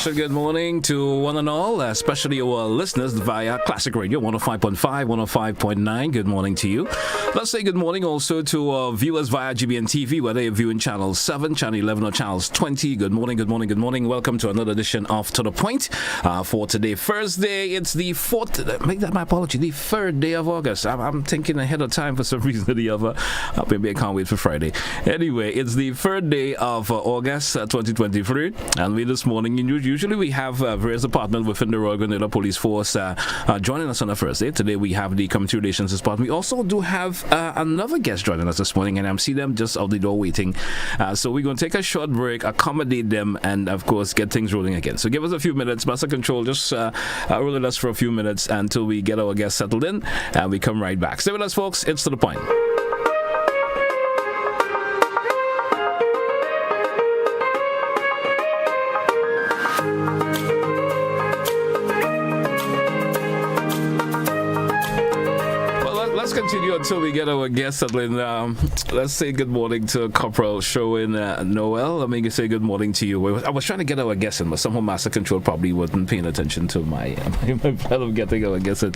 special good morning to one and all, especially our listeners via Classic Radio 105.5, 105.9. Good morning to you. Let's say good morning also to our viewers via GBN TV, whether you're viewing Channel 7, Channel 11, or Channels 20. Good morning, good morning, good morning. Welcome to another edition of To The Point. For today, Thursday, it's the 4th, make that my apology, the 3rd day of August. I'm thinking ahead of time for some reason or the other. Maybe I can't wait for Friday. Anyway, it's the 3rd day of August 2023. And we this morning, usually we have various departments within the Royal Grenada Police Force joining us on the first day. Today we have the Community Relations Department. We also do have another guest joining us this morning, and I see them just out the door waiting. So we're going to take a short break, accommodate them, and of course get things rolling again. So give us a few minutes. Master Control, just roll with us for a few minutes until we get our guests settled in, and we come right back. Stay with us, folks. It's To The Point. Let's continue until we get our guest settling. Let's say good morning to Corporal Sherwin Noel. Let me say good morning to you. I was trying to get our guest in, but somehow Master Control probably wasn't paying attention to my plan of getting our guest in.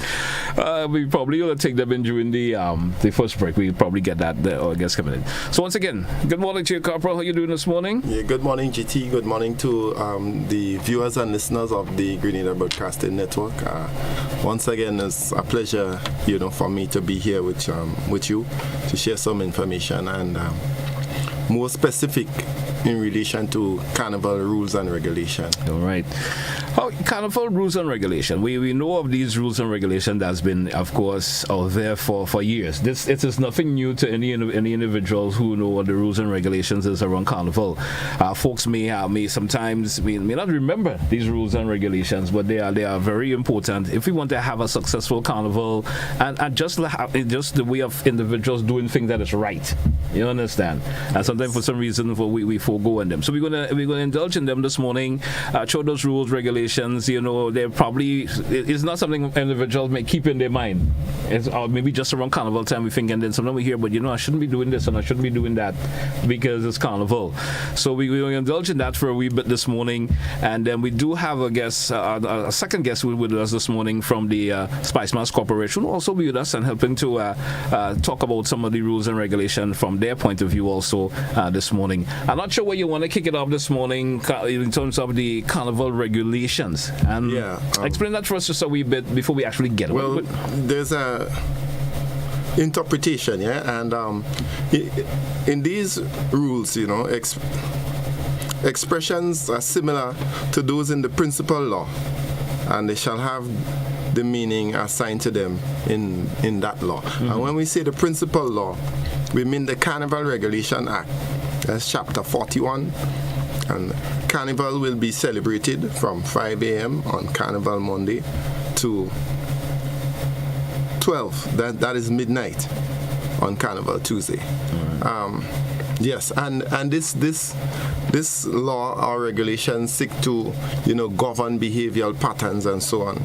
We probably going to take them in during the first break. We'll probably get our guest coming in. So once again, good morning to you, Corporal. How are you doing this morning? Yeah, good morning, GT. Good morning to the viewers and listeners of the Grenada Broadcasting Network. Once again, it's a pleasure, for me to be here with you to share some information and more specific in relation to carnival rules and regulation. All right. Carnival rules and regulation. We know of these rules and regulation that's been, of course, out there for years. It is nothing new to any individuals who know what the rules and regulations is around carnival. Folks may sometimes may not remember these rules and regulations, but they are very important if we want to have a successful carnival and just the way of individuals doing things that is right. You understand? And sometimes for some reason we forego them. So we're gonna indulge in them this morning. Show those rules, regulations. They're probably it's not something individuals may keep in their mind. It's maybe just around carnival time we think, and then sometimes we hear, but I shouldn't be doing this and I shouldn't be doing that because it's carnival. So we're going to indulge in that for a wee bit this morning, and then we do have a guest, a second guest with us this morning from the Spicemas Corporation, who will also be with us and helping to talk about some of the rules and regulations from their point of view also this morning. I'm not sure where you want to kick it off this morning in terms of the carnival regulations. And explain that for us just a wee bit before we actually get it. Well, there's a interpretation, and in these rules, expressions are similar to those in the principal law, and they shall have the meaning assigned to them in that law. Mm-hmm. And when we say the principal law, we mean the Carnival Regulation Act. That's chapter 41. And Carnival will be celebrated from 5 a.m. on Carnival Monday to 12. That is midnight on Carnival Tuesday. Right. Yes, and this law or regulation seek to govern behavioral patterns and so on.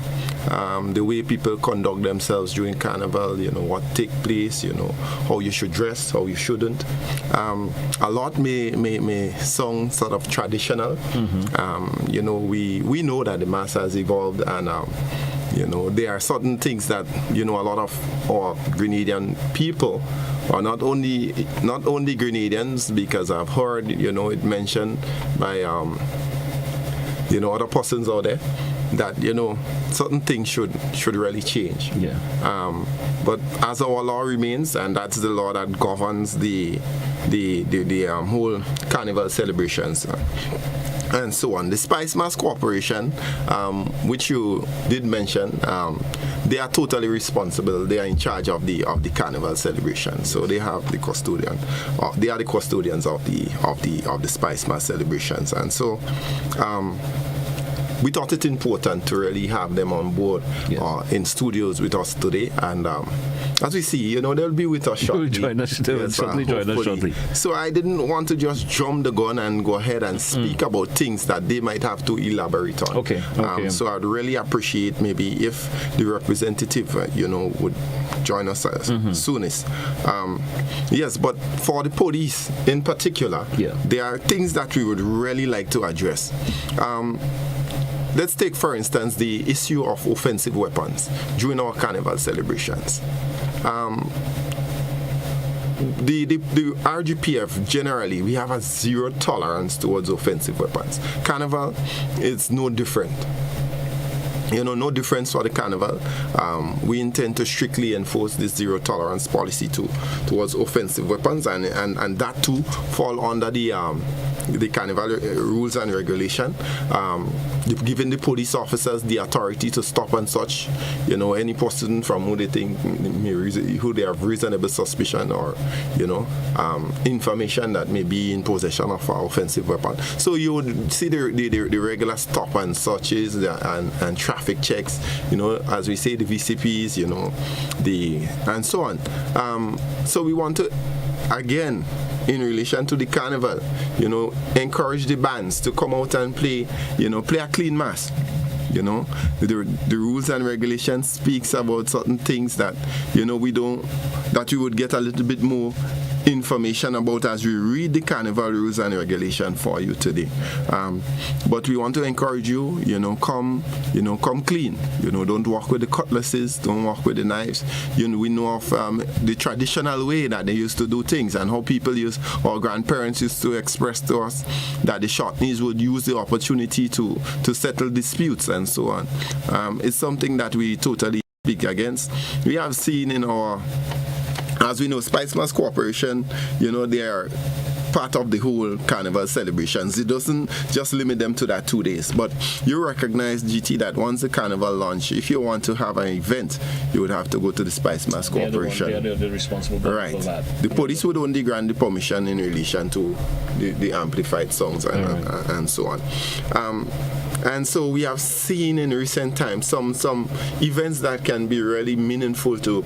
The way people conduct themselves during Carnival, what take place, how you should dress, how you shouldn't. A lot may sound sort of traditional. Mm-hmm. We know that the mass has evolved, and there are certain things that a lot of our Grenadian people, or not only Grenadians, because I've heard it mentioned by other persons out there that certain things should really change. Yeah. But as our law remains, and that's the law that governs the whole carnival celebrations. And so on. The Spicemas Corporation, which you did mention, they are totally responsible. They are in charge of the carnival celebration. So they have the custodian. They are the custodians of the Spicemas celebrations. And so we thought it important to really have them on board in studios with us today. And as we see, they'll be with us shortly. Join us shortly. So I didn't want to just jump the gun and go ahead and speak about things that they might have to elaborate on. Okay. So I'd really appreciate maybe if the representative, would join us soonest. Yes, but for the police in particular, there are things that we would really like to address. let's take, for instance, the issue of offensive weapons during our carnival celebrations. The RGPF, generally, we have a zero tolerance towards offensive weapons. Carnival is no different. No difference for the carnival. We intend to strictly enforce this zero tolerance policy towards offensive weapons, and that too fall under the carnival rules and regulation, giving the police officers the authority to stop and search, any person from who they think, who they have reasonable suspicion or, information that may be in possession of an offensive weapon. So you would see the regular stop and searches and traffic checks, as we say, the VCPs, and so on. So we want to, again, in relation to the carnival, encourage the bands to come out and play a clean mass. The rules and regulations speaks about certain things that, that we would get a little bit more information about as we read the carnival rules and regulation for you today. But we want to encourage you, come clean. Don't walk with the cutlasses, don't walk with the knives. We know of the traditional way that they used to do things, and how our grandparents used to express to us that the Shortneys would use the opportunity to settle disputes and so on. It's something that we totally speak against. We have seen as we know, Spicemas Corporation, they are part of the whole carnival celebrations. It doesn't just limit them to that 2 days. But you recognize, GT, that once the carnival launch, if you want to have an event, you would have to go to the Spicemas Corporation. They are the responsible for that. The police would only grant the permission in relation to the amplified songs and so on. And so we have seen in recent times some events that can be really meaningful to,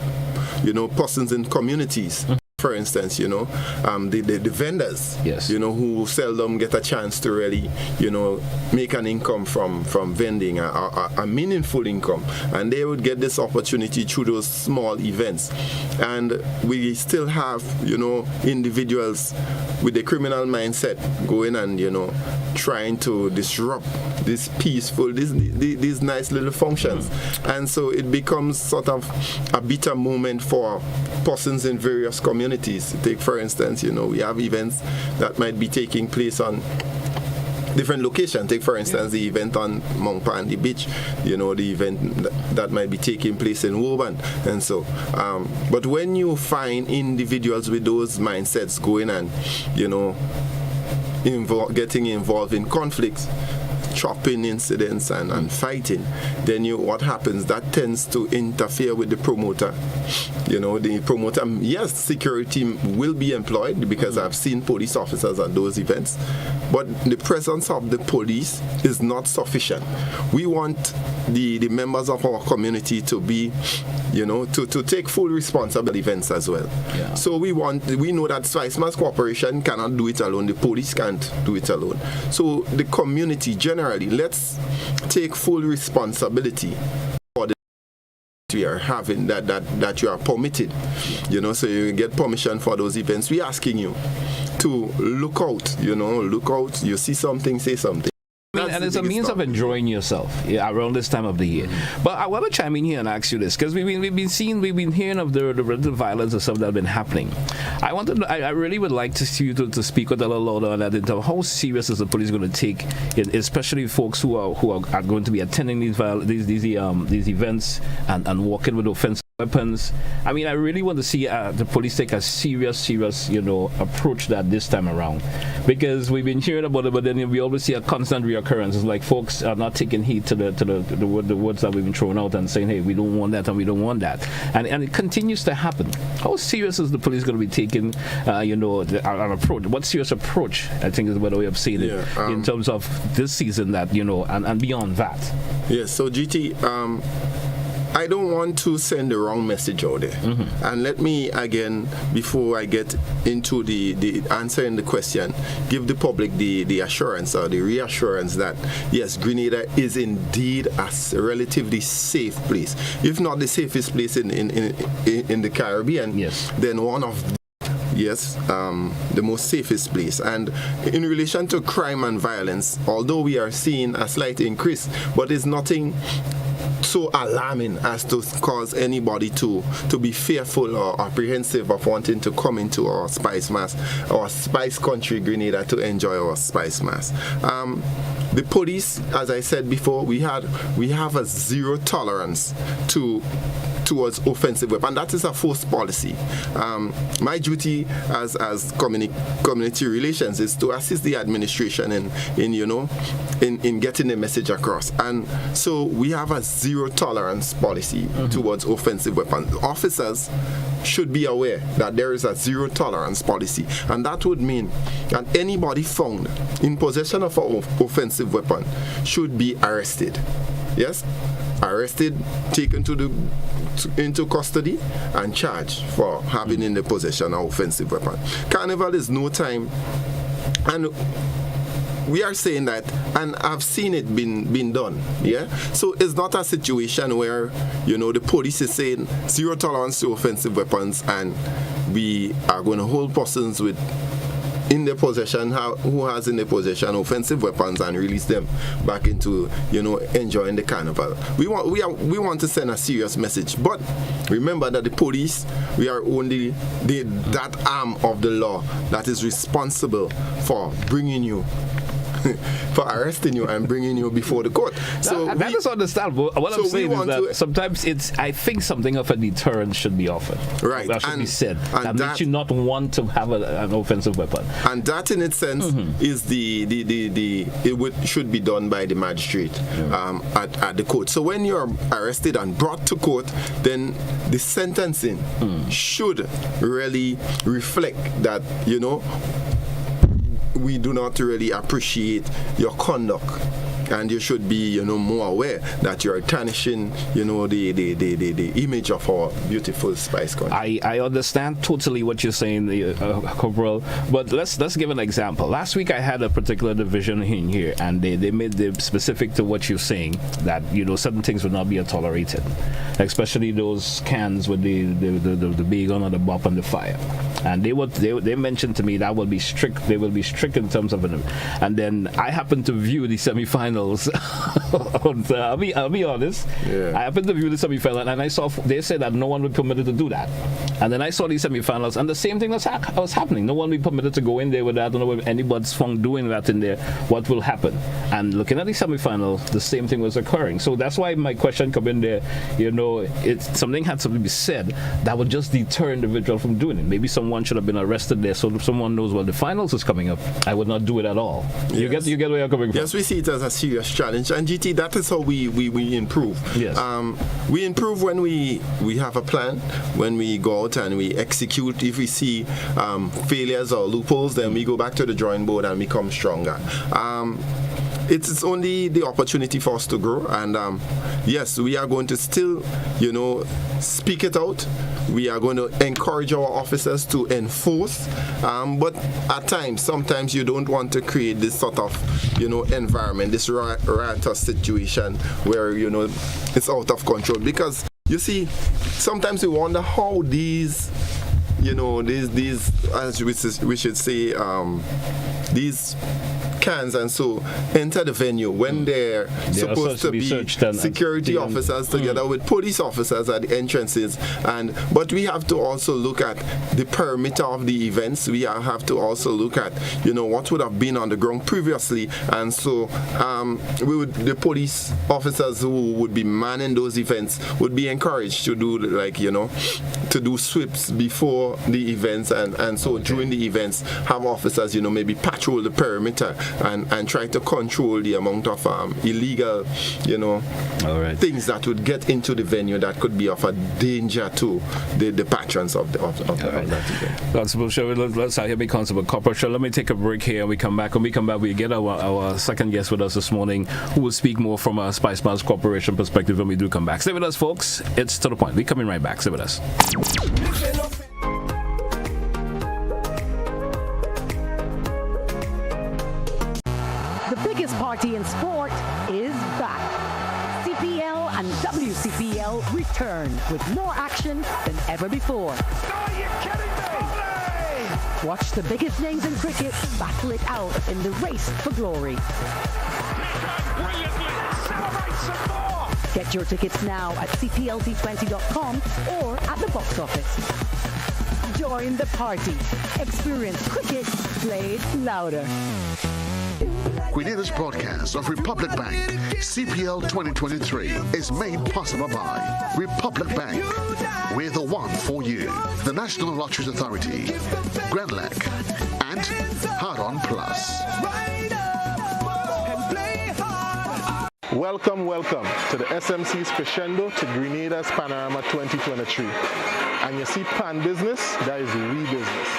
persons in communities. For instance, the vendors, yes, who seldom get a chance to really, make an income from vending, a meaningful income, and they would get this opportunity through those small events. And we still have, individuals with a criminal mindset going and, trying to disrupt these nice little functions. And so it becomes sort of a bitter moment for persons in various communities. Take, for instance, we have events that might be taking place on different locations. Take, for instance, the event on Mount Pandy Beach, the event that might be taking place in Woburn. And so, but when you find individuals with those mindsets going and, getting involved in conflicts, chopping incidents and fighting, then what happens? That tends to interfere with the promoter. The promoter, yes, security will be employed because I've seen police officers at those events, but the presence of the police is not sufficient. We want the members of our community to be, to take full responsibility events as well. Yeah. So we know that Spicemas Corporation cannot do it alone, the police can't do it alone. So the community generally, let's take full responsibility for the we are having, that you are permitted. So you get permission for those events. We're asking you to look out, you see something, say something. And it's a means of enjoying yourself around this time of the year. But I want to chime in here and ask you this, because we've been hearing of the violence and stuff that have been happening. I really would like to see you to speak with a little louder on that, in terms of how serious is the police going to take it, especially folks who are going to be attending these events and walking with offensive weapons. I mean, I really want to see the police take a serious, approach that this time around, because we've been hearing about it, but then we always see a constant reoccurrence. It's like folks are not taking heed to the words that we've been throwing out and saying, hey, we don't want that and we don't want that, and it continues to happen. How serious is the police going to be taking, an approach? What serious approach, I think, is the better way of saying it, in terms of this season, that and beyond that. Yes. So GT. I don't want to send the wrong message out there. Mm-hmm. And let me, again, before I get into the answering the question, give the public the assurance or the reassurance that, yes, Grenada is indeed a relatively safe place. If not the safest place in the Caribbean, yes, then one of yes, the most safest place. And in relation to crime and violence, although we are seeing a slight increase, but it's nothing so alarming as to cause anybody to be fearful or apprehensive of wanting to come into our Spicemas, our spice country, Grenada, to enjoy our Spicemas. The police, as I said before, we have a zero tolerance towards offensive weapon. That is a force policy. My duty as community relations is to assist the administration in getting the message across. And so we have a zero tolerance policy towards offensive weapons. Officers should be aware that there is a zero tolerance policy, and that would mean that anybody found in possession of an offensive weapon should be arrested. Yes? Arrested, taken into custody, and charged for having in the possession of offensive weapon. Carnival is no time, and we are saying that, and I've seen it been done. Yeah, so it's not a situation where the police is saying zero tolerance to offensive weapons, and we are going to hold persons in their possession, who has in their possession offensive weapons, and release them back into enjoying the carnival. We want to send a serious message, but remember that the police, we are only that arm of the law that is responsible for bringing you for arresting you and bringing you before the court. So that is understandable. What I'm saying is that sometimes I think something of a deterrent should be offered. Right. That should be said. That makes you not want to have an offensive weapon. And that in its sense is should be done by the magistrate at the court. So when you're arrested and brought to court, then the sentencing should really reflect that, we do not really appreciate your conduct, and you should be more aware that you're tarnishing the image of our beautiful spice country. I understand totally what you're saying, Corporal, but let's give an example. Last week I had a particular division in here, and they made it specific to what you're saying, that certain things would not be tolerated, especially those cans with the bacon or the bop and the fire. And they mentioned to me that will be strict. They will be strict in terms of it. And then I happened to view the semifinals. I'll be honest. Yeah. I happened to view the semifinal, and I saw they said that no one would be permitted to do that. And then I saw these semifinals, and the same thing was happening. No one would be permitted to go in there with that. I don't know if anybody's found doing that in there. What will happen? And looking at the semifinals, the same thing was occurring. So that's why my question come in there. Something had to be said that would just deter individual from doing it. Maybe someone should have been arrested there, so if someone knows the finals is coming up, I would not do it at all. Yes. You get where you're coming from. Yes, we see it as a serious challenge, and GT, that is how we improve. Yes. We improve when we have a plan, when we go out and we execute. If we see failures or loopholes, then we go back to the drawing board and become stronger. It's only the opportunity for us to grow, and yes, we are going to still, speak it out. We are going to encourage our officers to enforce, but at times, sometimes you don't want to create this sort of, environment, this riotous situation where, it's out of control. Because, you see, sometimes we wonder how these, these, as we should say, these cans and so enter the venue when they're supposed to be security officers together with police officers at the entrances, but we have to also look at the perimeter of the events. We have to also look at what would have been on the ground previously, and so the police officers who would be manning those events would be encouraged to do to do sweeps before the events, and so during the events have officers maybe patrol the perimeter and try to control the amount of illegal, things that would get into the venue that could be of a danger to the patrons of that event. Constable Sherwood, let's hear me, Constable Corporal. Let me take a break here, and we come back. When we come back, we get our second guest with us this morning, who will speak more from a Spicemas Corporation perspective when we do come back. Stay with us, folks. It's To The Point. We're coming right back. Stay with us. Party in sport is back. CPL and WCPL return with more action than ever before. Are you kidding me? Watch the biggest names in cricket battle it out in the race for glory. Get your tickets now at cplt20.com or at the box office. Join the party. Experience cricket played louder. Grenada's broadcast of Republic Bank CPL 2023 is made possible by Republic Bank. We're the one for you. The National Lotteries Authority, Grenlec, and Hard On Plus. Welcome to the SMC's Crescendo to Grenada's Panorama 2023. And you see pan business, that is we business.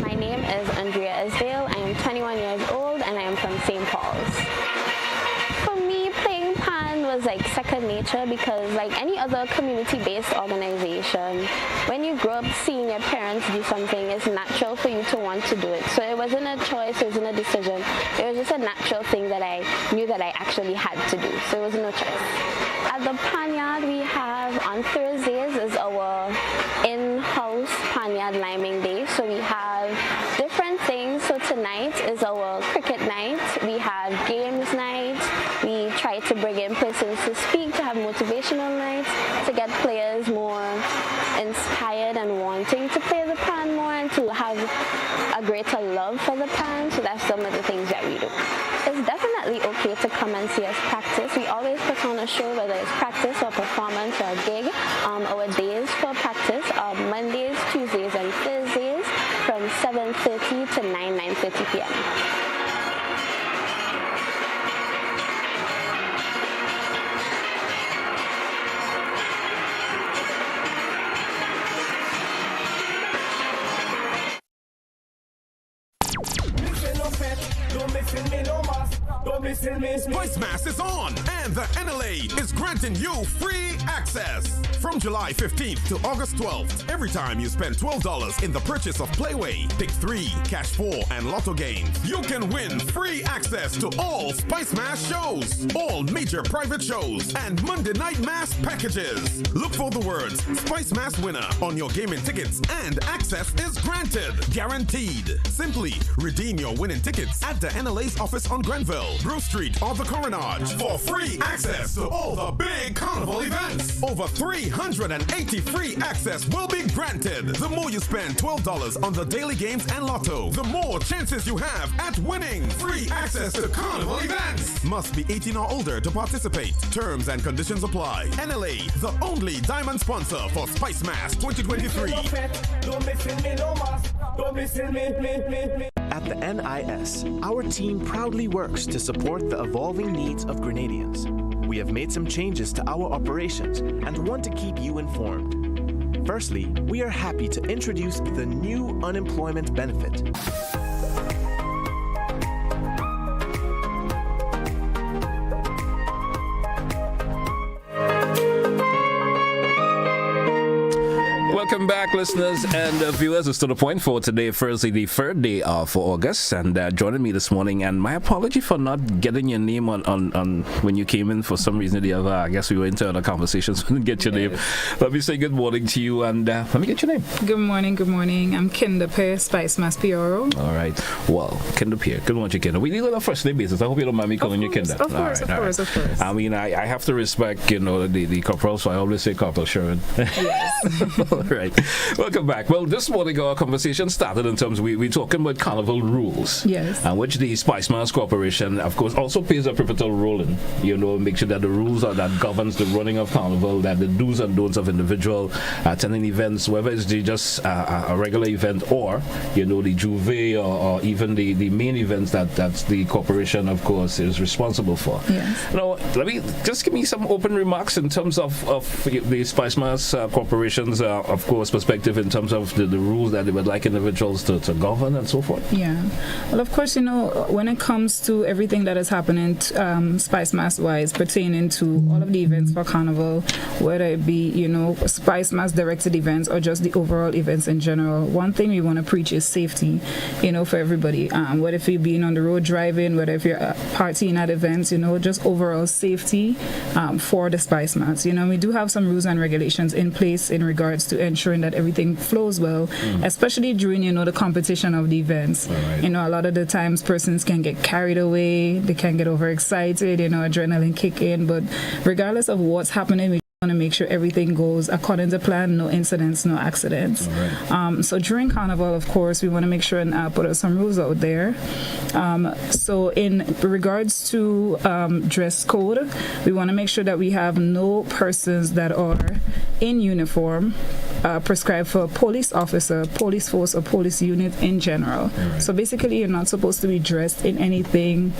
My name is Andrea Isdale. I am 21 years old and I am from St. Paul's. For me, playing pan was like second nature because like any other community-based organization, when you grow up seeing your parents do something, it's natural for you to want to do it. So it wasn't a choice, it wasn't a decision. It was just a natural thing that I knew that I actually had to do. So it was no choice. At the Panyard, we have on Thursdays is our in-house Panyard Liming Day. So we have different things. So tonight is our cricket night. We have games night. We try to bring in persons to speak, to have motivational nights, to get players more inspired and wanting to play the pan more and to have a greater love for the pan. So that's some of the things that we do. It's definitely okay to come and see us practice. We always put on a show, whether it's practice or performance or a gig. Our days for practice are Mondays, Tuesdays, and Thursdays from 7:30 to 9:30 p.m. Spicemas is on, and the NLA is granting you free access. From July 15th to August 12th, every time you spend $12 in the purchase of Playway, Pick 3, Cash 4, and Lotto games, you can win free access to all Spicemas shows, all major private shows, and Monday Night Mass packages. Look for the words Spicemas winner on your gaming tickets, and access is granted. Guaranteed. Simply redeem your winning tickets at the NLA's office on Grenville, Brew Street, or the Coronage for free access to all the big carnival events. Over 380 free access will be granted. The more you spend $12 on the daily games and lotto, the more chances you have at winning free access to carnival events. Must be 18 or older to participate. Terms and conditions apply. NLA, the only diamond sponsor for Spicemas 2023. At the NIS, our team proudly works to support the evolving needs of Grenadians. We have made some changes to our operations and want to keep you informed. Firstly, we are happy to introduce the new unemployment benefit. Welcome back, listeners and viewers. It's to the point for today, Thursday, the 3rd day of August, and joining me this morning. And my apology for not getting your name on when you came in for some reason or the other. I guess we were into other conversations. We didn't get your name. Let me say good morning to you, and let me get your name. Good morning. I'm Kinder Pear, Spicemas Pioro. All right. Well, Kinder Pear. Good morning, Kinder. We deal on a first name basis. I hope you don't mind me calling you Kinder. Of course. I mean, I have to respect, the corporal, so I always say Corporal Sharon. Yes. All right. Welcome back. Well, this morning our conversation started in terms we're talking about carnival rules. Yes. And which the Spicemas Corporation, of course, also plays a pivotal role in. Make sure that the rules are that governs the running of carnival, that the do's and don'ts of individual attending events, whether it's just a regular event or, the juve or even the main events that's the corporation, of course, is responsible for. Yes. Let me just give me some open remarks in terms of the Spicemas Corporation's, of course, perspective in terms of the rules that they would like individuals to govern and so forth? Yeah. Well, of course, when it comes to everything that is happening Spicemas-wise pertaining to all of the events for Carnival, whether it be, Spicemas directed events or just the overall events in general, one thing we want to preach is safety, for everybody. Whether if you're being on the road driving, whether if you're partying at events, just overall safety for the Spicemas. We do have some rules and regulations in place in regards to ensuring that everything flows well, especially during, the competition of the events. Right. A lot of the times persons can get carried away, they can get overexcited, adrenaline kick in, but regardless of what's happening, we want to make sure everything goes according to plan, no incidents, no accidents. Right. So during Carnival, of course, we want to make sure and put some rules out there. So in regards to dress code, we want to make sure that we have no persons that are in uniform prescribed for a police officer, police force, or police unit in general. Right. So basically, you're not supposed to be dressed in anything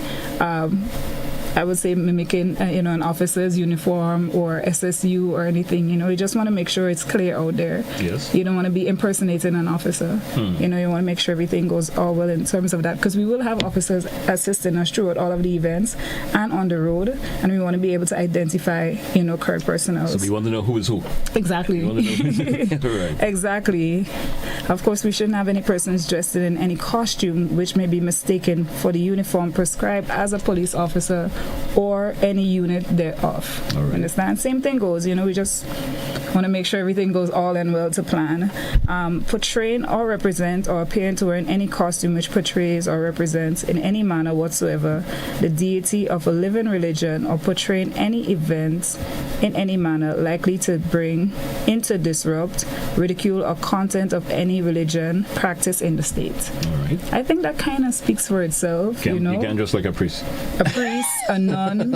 I would say mimicking, an officer's uniform or SSU or anything. You just want to make sure it's clear out there. Yes. You don't want to be impersonating an officer. You want to make sure everything goes all well in terms of that, because we will have officers assisting us throughout all of the events and on the road, and we want to be able to identify, correct personnel. So we want to know who is who. Exactly. Right. Exactly. Of course, we shouldn't have any persons dressed in any costume which may be mistaken for the uniform prescribed as a police officer or any unit thereof. Right. Understand? Same thing goes, we just want to make sure everything goes all and well to plan. Portraying or represent or appearing to wear in any costume which portrays or represents in any manner whatsoever the deity of a living religion, or portraying any events in any manner likely to bring into disrupt, ridicule, or content of any religion practice in the state. All right. I think that kind of speaks for itself. You can't just like a priest. A priest, a nun,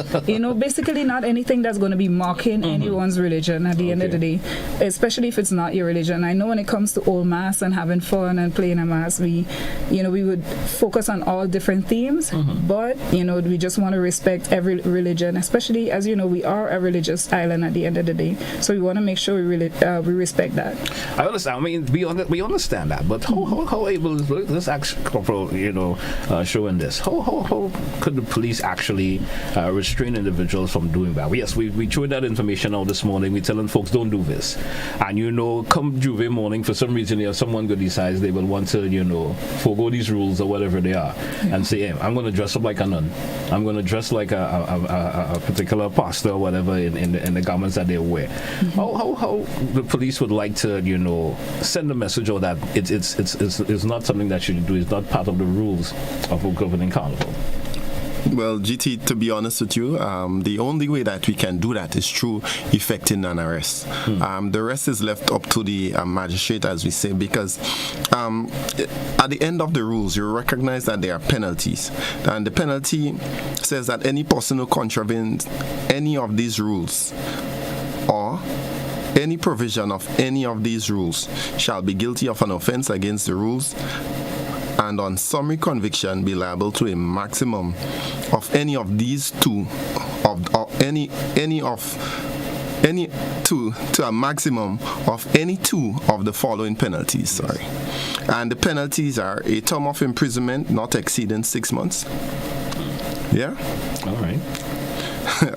basically not anything that's going to be mocking anyone's religion at the end of the day, especially if it's not your religion. I know when it comes to old mass and having fun and playing a mass, we would focus on all different themes, but we just want to respect every religion, especially as we are a religious island at the end of the day, so we want to make sure we respect that. I understand. I mean, we understand that, but how able is this corporal showing this? How could the police actually restrain individuals from doing that? Yes, we threw that information out this morning. We're telling folks don't do this, and come Juve morning, for some reason someone who decides they will want to forego these rules or whatever they are, and say, hey, I'm going to dress up like a nun, I'm going to dress like a particular pastor or whatever in the garments that they wear. How the police would like to send a message, or that it's not something that you do, it's not part of the rules of a governing carnival? Well, GT, to be honest with you, the only way that we can do that is through effecting an arrest. The rest is left up to the magistrate, as we say, because at the end of the rules, you recognize that there are penalties. And the penalty says that any person who contravenes any of these rules or any provision of any of these rules shall be guilty of an offense against the rules, and on summary conviction be liable to a maximum of any of these two, to a maximum of any two of the following penalties. Sorry, and the penalties are a term of imprisonment not exceeding 6 months. Yeah. All right.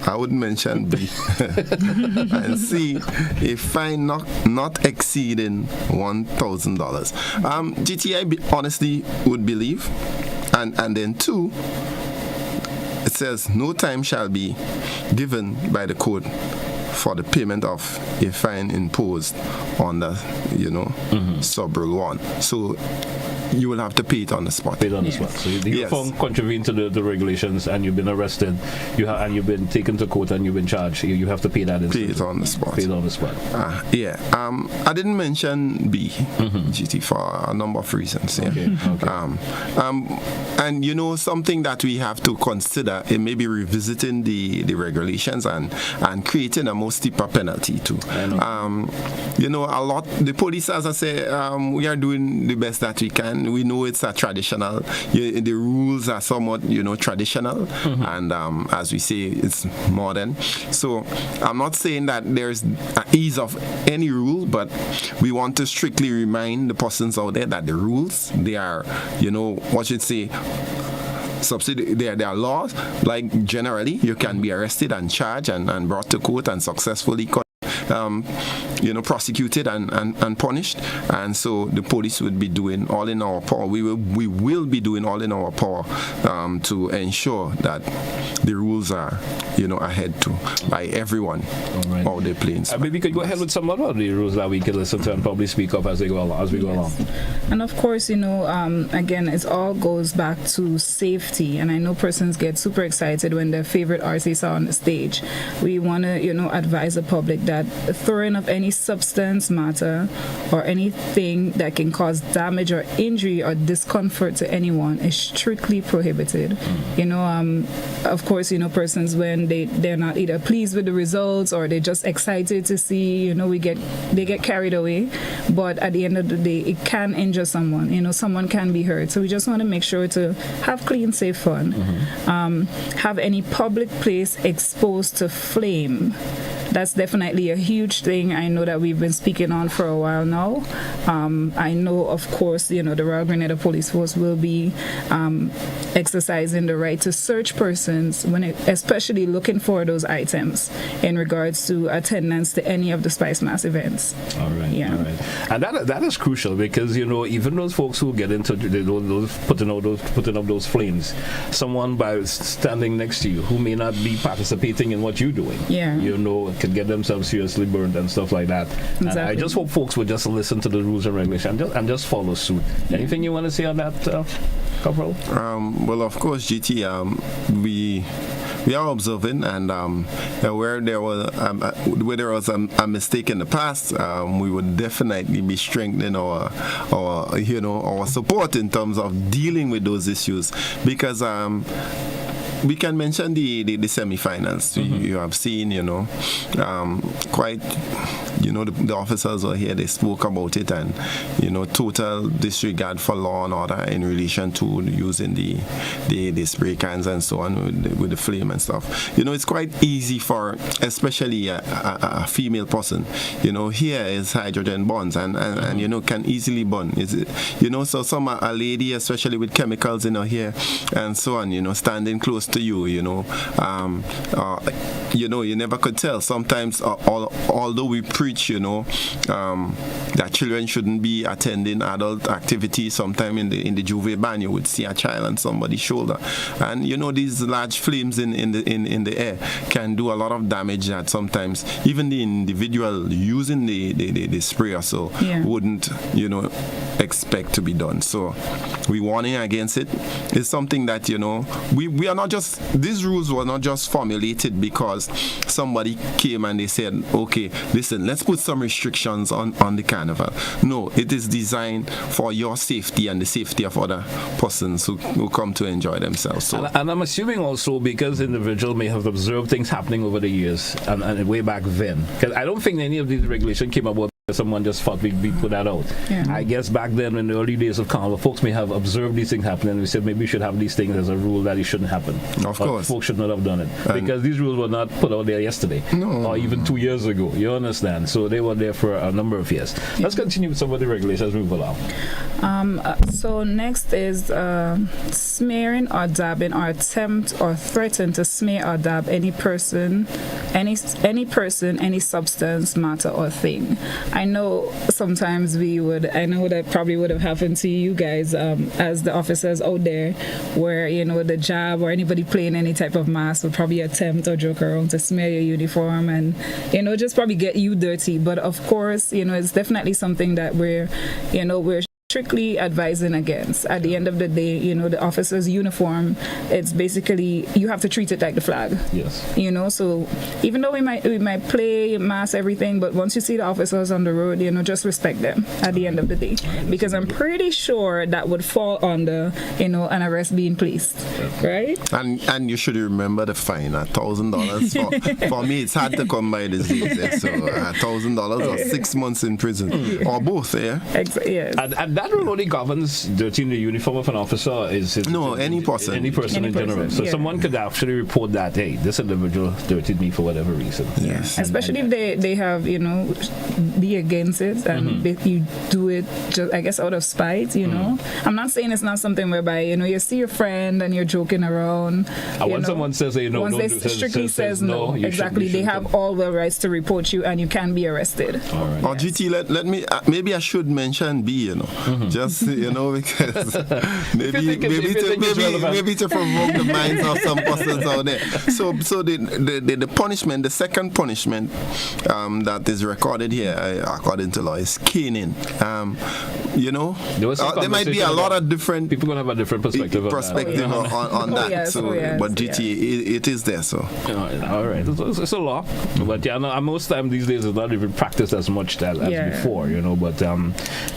I would mention B. And C, a fine not exceeding $1,000. GTI honestly would believe, and then 2, it says no time shall be given by the code for the payment of a fine imposed on the sub-rule 1. So you will have to pay it on the spot. Pay it on the spot. So you found contravene to the regulations, and you've been arrested, and you've been taken to court, and you've been charged. You have to pay that. Pay it on the spot. Pay it on the spot. I didn't mention B, GT, for a number of reasons. Yeah. Okay. And something that we have to consider, it may be revisiting the regulations and creating a more steeper penalty too. A lot. The police, as I say, we are doing the best that we can. we know it's a traditional. The rules are somewhat, traditional, and as we say, it's modern. So I'm not saying that there's an ease of any rule, but we want to strictly remind the persons out there that the rules, they are, what should say, there are laws. Like generally, you can be arrested and charged and brought to court and successfully prosecuted and punished. And so the police would be doing all in our power. We will be doing all in our power to ensure that the rules are, adhered to by everyone out there playing. Maybe we could go ahead with some other of the rules that we could listen to and probably speak of as we go along. And of course, again, it all goes back to safety. And I know persons get super excited when their favorite artists are on the stage. We want to, advise the public that throwing of any substance matter or anything that can cause damage or injury or discomfort to anyone is strictly prohibited. Of course, persons when they're not either pleased with the results or they're just excited to see, they get carried away. But at the end of the day, it can injure someone. Someone can be hurt. So we just want to make sure to have clean, safe fun. Have any public place exposed to flame. That's definitely a huge thing. I know that we've been speaking on for a while now. I know, of course, the Royal Grenada Police Force will be exercising the right to search persons, especially looking for those items in regards to attendance to any of the Spicemas events. All right. Yeah. All right. And that is crucial because even those folks who get into those putting up those flames, someone by standing next to you who may not be participating in what you're doing, could get themselves seriously burned and stuff like that. Exactly. And I just hope folks would just listen to the rules and regulations and just follow suit. Anything you want to say on that, Corporal? Well, of course, GT, we are observing, and where there was a mistake in the past, we would definitely be strengthening our support in terms of dealing with those issues, because we can mention the semi-finals. You have seen, quite, the officers were here, they spoke about it, and, total disregard for law and order in relation to using the spray cans and so on with the flame and stuff. It's quite easy for, especially a female person, here is hydrogen bonds and can easily burn. So a lady, especially with chemicals in her hair and so on, standing close to you, you never could tell. Sometimes, although we preach, that children shouldn't be attending adult activities, sometime in the juve ban you would see a child on somebody's shoulder, and these large flames in the air can do a lot of damage that sometimes even the individual using the spray or so wouldn't expect to be done. So we warning against it. It's something that we are not just, these rules were not just formulated because somebody came and they said, okay, listen, let's put some restrictions on the carnival. No, it is designed for your safety and the safety of other persons who come to enjoy themselves. So. And I'm assuming also because individual may have observed things happening over the years and way back then, because I don't think any of these regulations came about someone just thought we put that out. I guess back then in the early days of carnival, folks may have observed these things happening and we said maybe we should have these things as a rule that it shouldn't happen. Of course. Folks should not have done it because these rules were not put out there yesterday or even 2 years ago. You understand? So they were there for a number of years. Let's continue with some of the regulations move along. So next is smearing or dabbing or attempt or threaten to smear or dab any person, any substance, matter or thing. I know sometimes I know that probably would have happened to you guys as the officers out there where, the job or anybody playing any type of mask would probably attempt or joke around to smear your uniform and, just probably get you dirty. But of course, it's definitely something that we're strictly advising against. At the end of the day, the officer's uniform, it's basically, you have to treat it like the flag. Yes. So even though we might play mass everything, but once you see the officers on the road, just respect them at the end of the day. Because I'm pretty sure that would fall under, an arrest being placed. Right? And you should remember the fine, $1,000. For me, it's hard to come by these days. So $1,000 or 6 months in prison. Or both, yeah? Yes. And that rule only governs dirtying the uniform of an officer. Any person. Any person in general. So someone could actually report that, hey, this individual dirtied me for whatever reason. Yes. Especially if they have, be against it and you do it just, I guess, out of spite, I'm not saying it's not something whereby, you see your friend and you're joking around. And when someone says, hey, no, once they strictly says no, exactly, they have all the rights to report you and you can be arrested. All right. GT, let me, maybe I should mention B, just, because maybe to provoke the minds of some persons out there. So the punishment, the second punishment that is recorded here, according to law, is caning. There might be a lot of different people gonna have a different perspective on that. Yes, but GT, it is there. So all right, it's a law, but most time these days it's not even practiced as much as before, But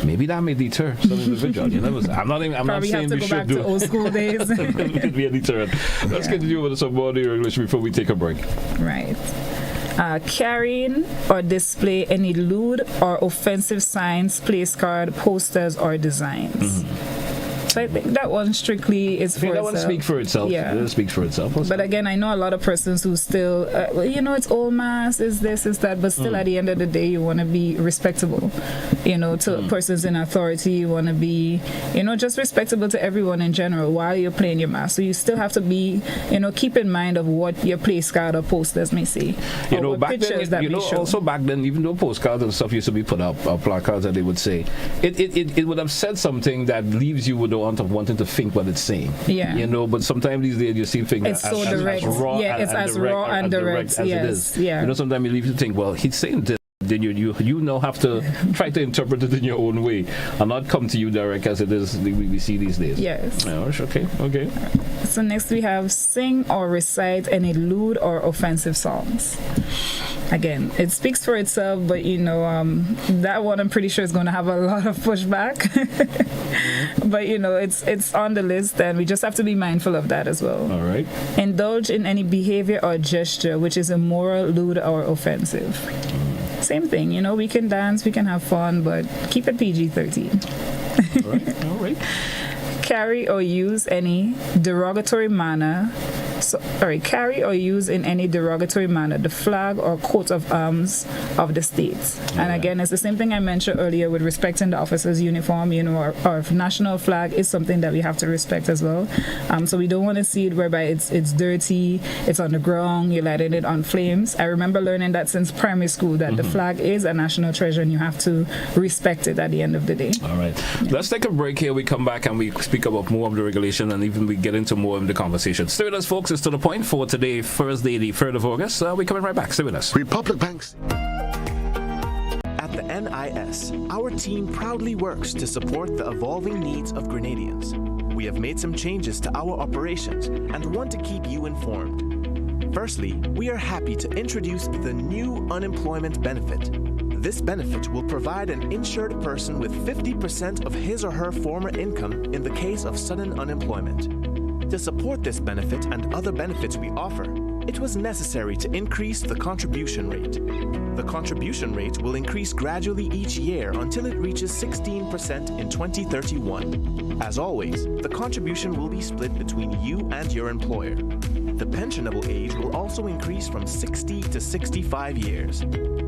maybe that may deter some individual. I'm not saying we should do. Old school days. It could be a deterrent. Let's continue with some more English before we take a break. Right. Carrying or display any lewd or offensive signs, place card, posters, or designs. So I think that one strictly is for itself. That one speaks for itself. Yeah. It speaks for itself. But again, I know a lot of persons who still, it's old mass, is this, is that, but still at the end of the day, you want to be respectable, to persons in authority. You want to be, just respectable to everyone in general while you're playing your mass. So you still have to be, keep in mind of what your place card or posters may say. Back then, also back then, even though postcards and stuff used to be put up, or placards that they would say, it would have said something that leaves you with of wanting to think what it's saying. Yeah. But sometimes these days you see things it's so direct. As raw it's as raw and direct as yes. it is. Yeah. Sometimes you leave you think, well, he's saying this. Then you now have to try to interpret it in your own way and not come to you direct as it is we see these days. Yes. Okay. So next we have sing or recite any lewd or offensive songs. Again, it speaks for itself, but that one I'm pretty sure is going to have a lot of pushback. But it's on the list, and we just have to be mindful of that as well. All right. Indulge in any behavior or gesture which is immoral, lewd, or offensive. Same thing, we can dance, we can have fun, but keep it PG-13. All right. Carry or use any derogatory manner. Carry or use in any derogatory manner the flag or coat of arms of the state. And again, it's the same thing I mentioned earlier with respecting the officer's uniform. Our national flag is something that we have to respect as well. So we don't want to see it whereby it's dirty, it's on the ground, you're lighting it on flames. I remember learning that since primary school that the flag is a national treasure and you have to respect it at the end of the day. All right. Yeah. Let's take a break here. We come back and we speak about more of the regulation and even we get into more of the conversation. Stay with us, folks. It's To The Point for today, Thursday, the 3rd of August. We're coming right back. Stay with us. Republic Banks. At the NIS, our team proudly works to support the evolving needs of Grenadians. We have made some changes to our operations and want to keep you informed. Firstly, we are happy to introduce the new unemployment benefit. This benefit will provide an insured person with 50% of his or her former income in the case of sudden unemployment. To support this benefit and other benefits we offer, it was necessary to increase the contribution rate. The contribution rate will increase gradually each year until it reaches 16% in 2031. As always, the contribution will be split between you and your employer. The pensionable age will also increase from 60 to 65 years.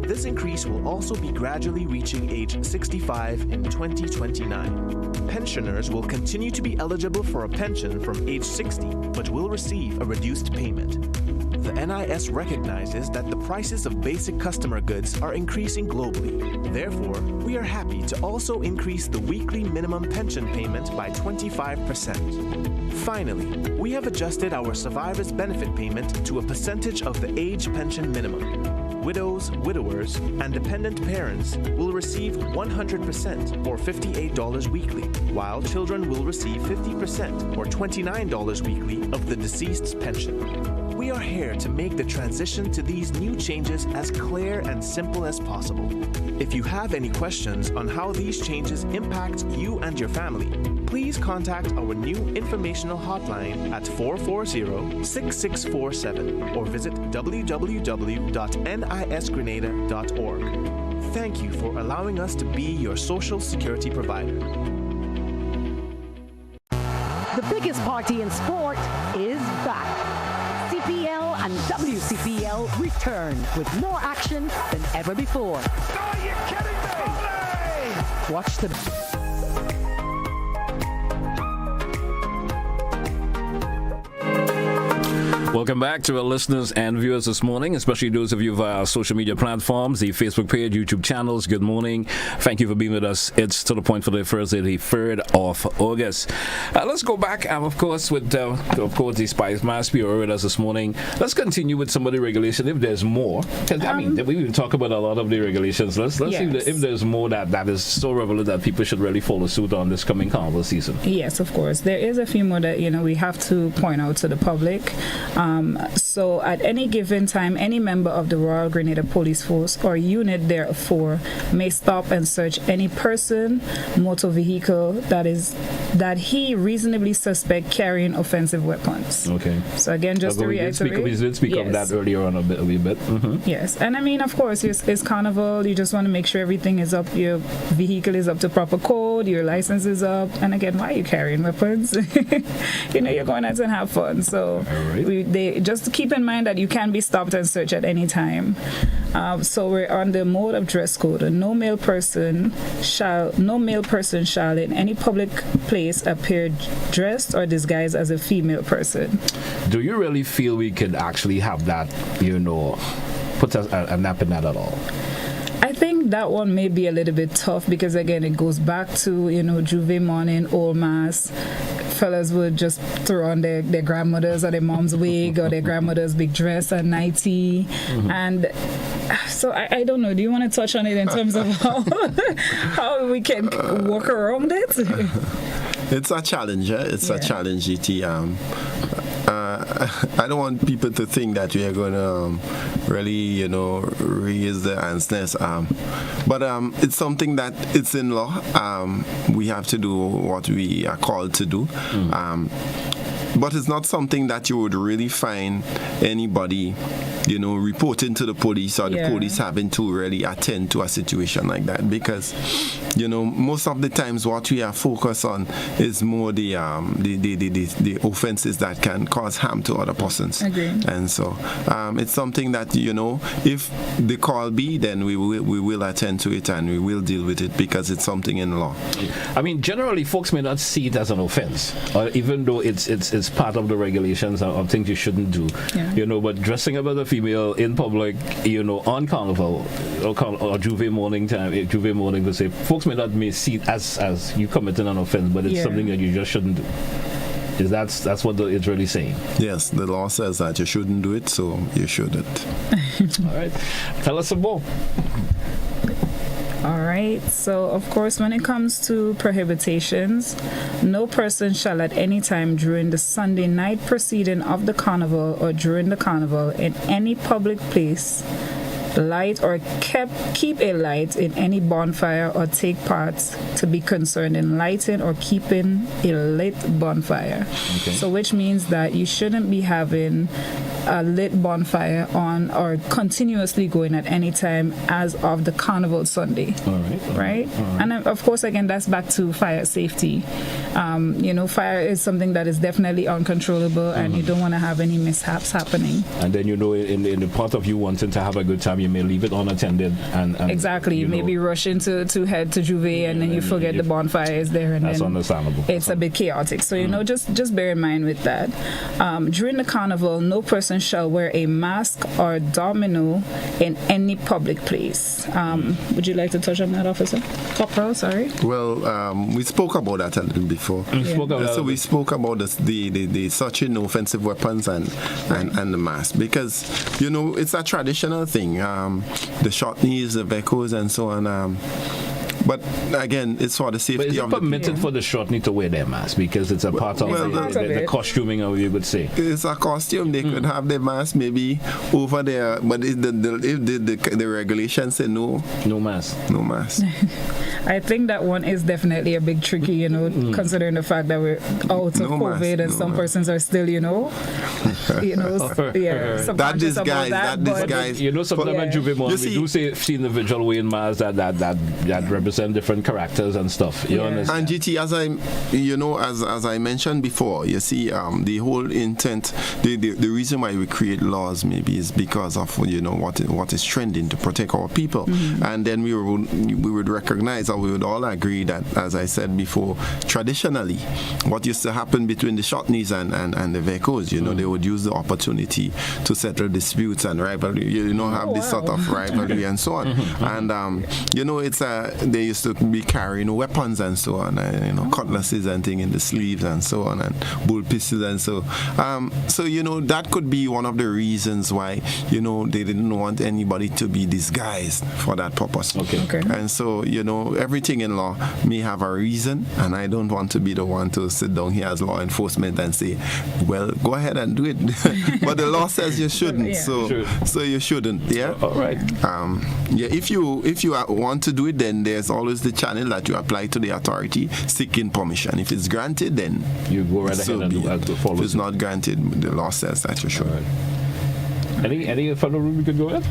This increase will also be gradually reaching age 65 in 2029. Pensioners will continue to be eligible for a pension from age 60, but will receive a reduced payment. The NIS recognizes that the prices of basic customer goods are increasing globally. Therefore, we are happy to also increase the weekly minimum pension payment by 25%. Finally, we have adjusted our survivor's benefit payment to a percentage of the age pension minimum. Widows, widowers, and dependent parents will receive 100% or $58 weekly, while children will receive 50% or $29 weekly of the deceased's pension. We are here to make the transition to these new changes as clear and simple as possible. If you have any questions on how these changes impact you and your family, please contact our new informational hotline at 440-6647 or visit www.nisgrenada.org. Thank you for allowing us to be your social security provider. biggest party in sport is back. CPL and WCPL return with more action than ever before. Are you kidding me? Watch the... Welcome back to our listeners and viewers this morning, especially those of you via our social media platforms, the Facebook page, YouTube channels. Good morning. Thank you for being with us. It's To The Point for the Thursday, the 3rd of August. Let's go back, of course, with the Spicemas Bureau with us this morning. Let's continue with some of the regulation, if there's more. Because, I mean, we will talk about a lot of the regulations. Let's see if there's more that is so relevant that people should really follow suit on this coming carnival season. Yes, of course. There is a few more that, we have to point out to the public. So at any given time, any member of the Royal Grenada Police Force or unit therefore may stop and search any person, motor vehicle that he reasonably suspect carrying offensive weapons. Okay. So again, just to reiterate. We did speak of that earlier on a bit. Mm-hmm. Yes. And I mean, of course, it's carnival. You just want to make sure everything is up. Your vehicle is up to proper code. Your license is up. And again, why are you carrying weapons? You're going out and have fun. So just keep in mind that you can be stopped and searched at any time. So we're on the mode of dress code. No male person shall in any public place appear dressed or disguised as a female person. Do you really feel we could actually have that, put a nap in that at all? I think that one may be a little bit tough because, again, it goes back to, Juve morning, old mass. Fellas would just throw on their grandmother's or their mom's wig or their grandmother's big dress and nightie. Mm-hmm. And so I don't know. Do you want to touch on it in terms of how we can work around it? It's a challenge. It's a challenge, GT. I don't want people to think that we are going to really, raise the ansness. But it's something that it's in law. We have to do what we are called to do. But it's not something that you would really find anybody, reporting to the police or the police having to really attend to a situation like that. Because, most of the times what we are focused on is more the offenses that can cause harm to other persons. Agreed. And so it's something that, if the call be, then we will attend to it and we will deal with it because it's something in law. I mean, generally, folks may not see it as an offense, or even though it's part of the regulations of things you shouldn't do. Yeah. But dressing up as a female in public, on carnival or Juve morning to say, folks may see it as you committing an offense, but it's something that you just shouldn't do. That's what it's really saying. Yes, the law says that you shouldn't do it, so you shouldn't. All right. Tell us some more. All right. So, of course, when it comes to prohibitions, no person shall at any time during the Sunday night proceeding of the carnival or during the carnival in any public place light or keep a light in any bonfire or take part to be concerned in lighting or keeping a lit bonfire. Okay. So which means that you shouldn't be having a lit bonfire on or continuously going at any time as of the carnival Sunday. All right. And of course, again, that's back to fire safety. Fire is something that is definitely uncontrollable, and you don't want to have any mishaps happening. And then in the part of you wanting to have a good time, you may leave it unattended and exactly. You maybe rush to head to Juve and then you forget the bonfire is there, and that's then understandable. It's a bit chaotic. So just bear in mind with that. During the carnival, no person shall wear a mask or domino in any public place. Would you like to touch on that, Officer? Corporal, sorry. Well, we spoke about that a little before. We spoke about the searching offensive weapons and the mask because it's a traditional thing. The short knees, the vehicles, and so on. But again, it's for the safety of the people. But is it permitted for the short knee to wear their mask because it's a part of the costuming, or you would say? It's a costume. They could have their mask maybe over there, but if the regulations say no mask. No mask. I think that one is definitely a big tricky, considering the fact that we're out of COVID and some persons are still, that disguise. Sometimes at Juve Morning, we do see individual wearing masks that represent represent different characters and stuff. You understand? And GT, as I mentioned before, you see, the whole intent, the reason why we create laws maybe is because of what is trending to protect our people, and then we would recognize, or we would all agree that, as I said before, traditionally, what used to happen between the Shotneys and the Vekos, they would use the opportunity to settle disputes and rivalry, have this sort of rivalry and so on. And it's they used to be carrying weapons and so on, cutlasses and things in the sleeves and so on, and bull pistols and so. That could be one of the reasons why they didn't want anybody to be disguised for that purpose. Okay. And so everything in law may have a reason, and I don't want to be the one to sit down here as law enforcement and say, well, go ahead and do it. But the law says you shouldn't, so you shouldn't. Yeah. All right. If you want to do it, then there's always the channel that you apply to the authority seeking permission. If it's granted, then you go right ahead and follow. If it's not granted, the law says that you should. Right. Any further room we could go in?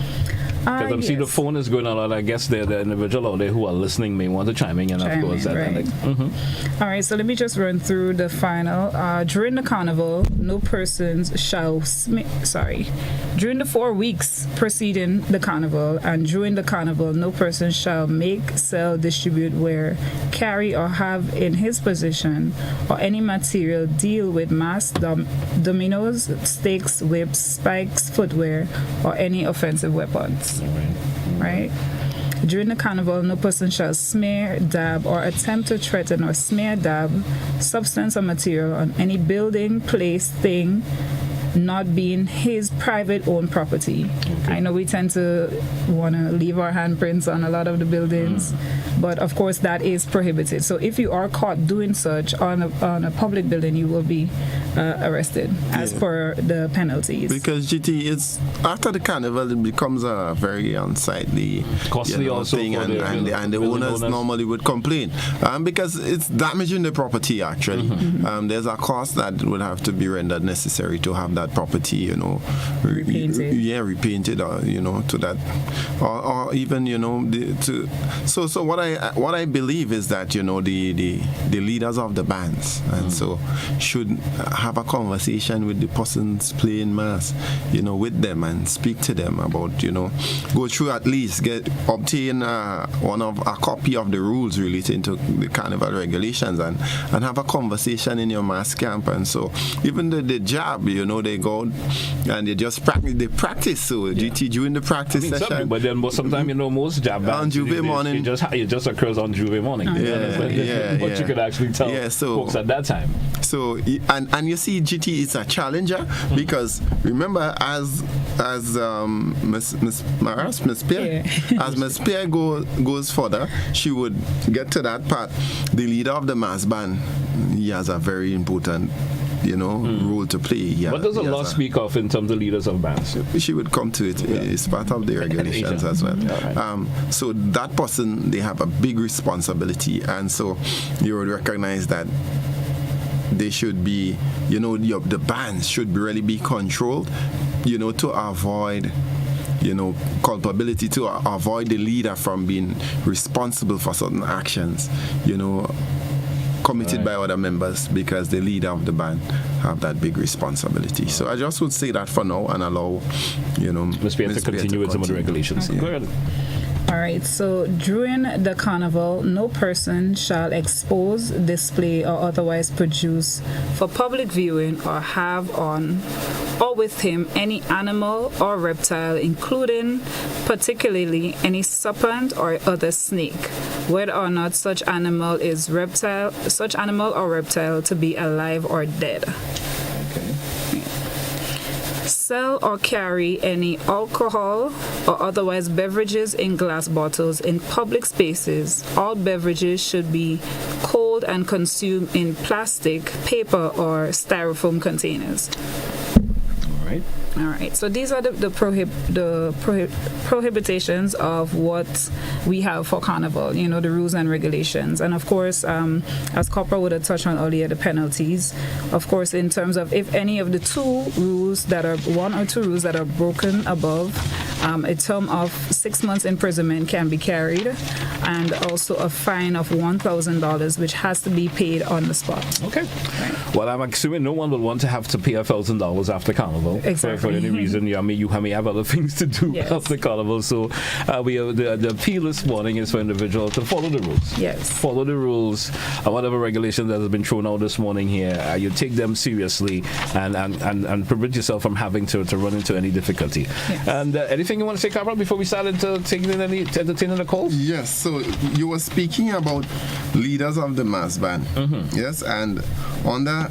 Because I'm seeing the phone is going on, and I guess the individual out there who are listening may want to chime in, and of course, All right, so let me just run through the final. During the carnival, no persons shall during the 4 weeks preceding the carnival and during the carnival, no person shall make, sell, distribute, wear, carry, or have in his possession or any material deal with mass, dominoes, stakes, whips, spikes, footwear, or any offensive weapons. Right? During the carnival, no person shall smear, dab, or attempt to threaten or smear, dab, substance or material on any building, place, thing, not being his private own property. Okay. I know we tend to want to leave our handprints on a lot of the buildings, but of course that is prohibited. So if you are caught doing such on a public building, you will be arrested as per the penalties. Because GT, it's after the carnival, it becomes a very unsightly, costly also thing, and the owners normally would complain because it's damaging the property actually. There's a cost that would have to be rendered necessary to have that property, repainted, or to that, or even so what I believe is that the leaders of the bands and so should have a conversation with the persons playing mass, with them and speak to them about, go through at least obtain a copy of the rules relating to the carnival regulations and have a conversation in your mass camp. And so even the job, they go and they just practice. So GT during the practice session. But sometimes most job bands on Juve morning, it just occurs on Juve morning. But you could actually tell folks at that time. So and you see, GT is a challenger because remember, as Miss Pierre, as Miss Pierre goes further, she would get to that part. The leader of the mass band, he has a very important role to play. What does the law speak of in terms of leaders of bands? She would come to it. It's part of the regulations as well. Right. So that person, they have a big responsibility, and so you would recognize that they should be, the bands should really be controlled, to avoid culpability, to avoid the leader from being responsible for certain actions, committed by other members, because the leader of the band have that big responsibility. So I just would say that for now and allow, Ms. Pierre to continue with some of the regulations. Go ahead. All right, so during the carnival, no person shall expose, display, or otherwise produce for public viewing or have on or with him any animal or reptile, including particularly any serpent or other snake, whether or not such animal or reptile to be alive or dead. Sell or carry any alcohol or otherwise beverages in glass bottles in public spaces. All beverages should be cold and consumed in plastic, paper, or styrofoam containers. All right. So these are the prohibitions of what we have for carnival. The rules and regulations, and of course, as Copper would have touched on earlier, the penalties. Of course, in terms of if any of the one or two rules that are broken above, A term of 6 months imprisonment can be carried, and also a fine of $1,000, which has to be paid on the spot. Okay. Right. Well, I'm assuming no one will want to have to pay $1,000 after Carnival for any reason. You may have other things to do after Carnival. So the appeal this morning is for individuals to follow the rules. Yes. Follow the rules. Whatever regulation that has been thrown out this morning here, you take them seriously and prevent yourself from having to run into any difficulty. Yes. And anything you want to say, Cabral, before we start entertaining the calls? Yes. So you were speaking about leaders of the mass band. Mm-hmm. Yes, and under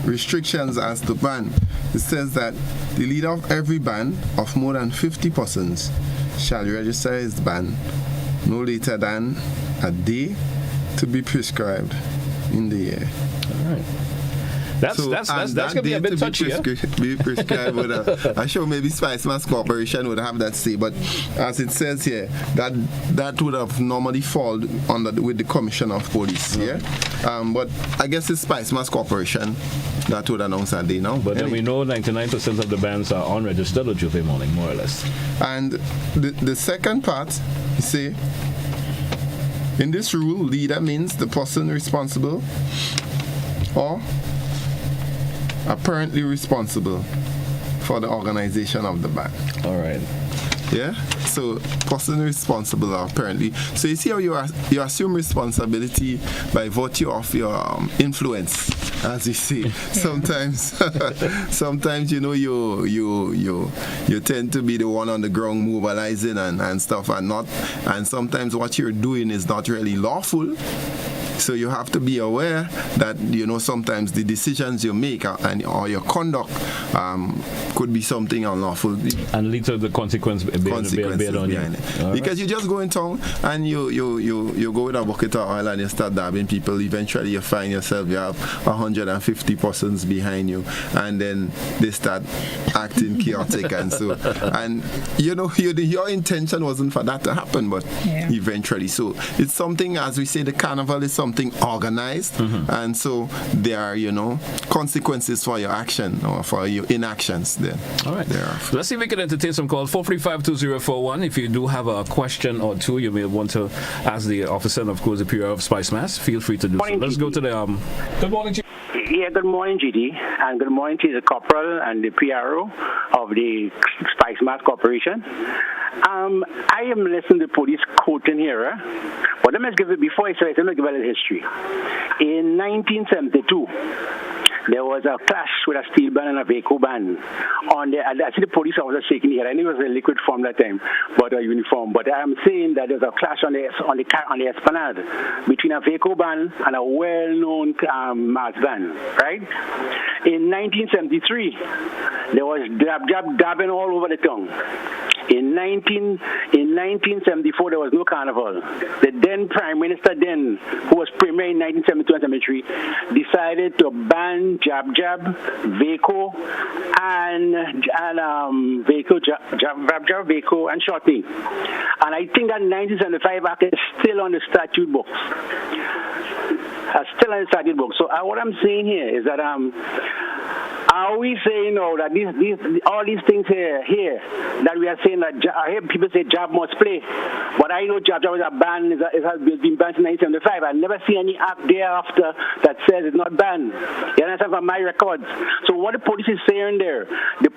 restrictions as to ban, it says that the leader of every band of more than 50 persons shall register his band no later than a day to be prescribed in the year. All right. That's going to be a bit touchy. Be prescribed with I'm sure maybe Spicemas Corporation would have that say, but as it says here, that would have normally fallen with the Commissioner of Police. Yeah, but I guess it's Spicemas Corporation that would announce that day now. But then we know 99% of the bands are unregistered on Tuesday morning, more or less. And the second part, you say, in this rule, leader means the person responsible or apparently responsible for the organization of the band. All right. Yeah. So, person responsible apparently. So you see how you assume responsibility by virtue of your influence, as you say. Sometimes you tend to be the one on the ground mobilizing and stuff, and sometimes what you're doing is not really lawful. So you have to be aware that, sometimes the decisions you make or your conduct could be something unlawful. And lead to the consequences behind it. Because you just go in town and you go with a bucket of oil and you start dabbing people. Eventually you find yourself, you have 150 persons behind you, and then they start acting chaotic and so. And, your intention wasn't for that to happen, but eventually. So it's something, as we say, the carnival is something organized, and so there are consequences for your action or for your inactions then. All right, let's see if we can entertain some calls. 435-2041. If you do have a question or two you may want to ask the officer and of course the PRO of Spicemas, feel free to do so. Let's go to the good morning, GD. Yeah, good morning, GD, and good morning to the corporal and the PRO of the Spicemas Corporation. I am listening to police quoting here, but let me give it before I say it. Let me give it a history. In 1972, there was a clash with a steel band and a Vaco band. I see the police officer shaking here. I knew it was a liquid form that time, but a uniform. But I'm saying that there's a clash on the Esplanade between a Vaco band and a well-known mass band, right? In 1973, there was dabbing all over the town. In 1974, there was no carnival. The then Prime Minister, who was Premier in 1972 and 73, decided to ban jab, Vaco, and Vaco and Shorty. And I think that 1975 Act is still on the statute books. So what I'm saying here is that are we saying that all these things here that we are saying that I hear people say jab must play, but I know jab is a ban. It has been banned in 1975. I never see any act thereafter that says it's not banned. You understand from my records. So what the police is saying there, the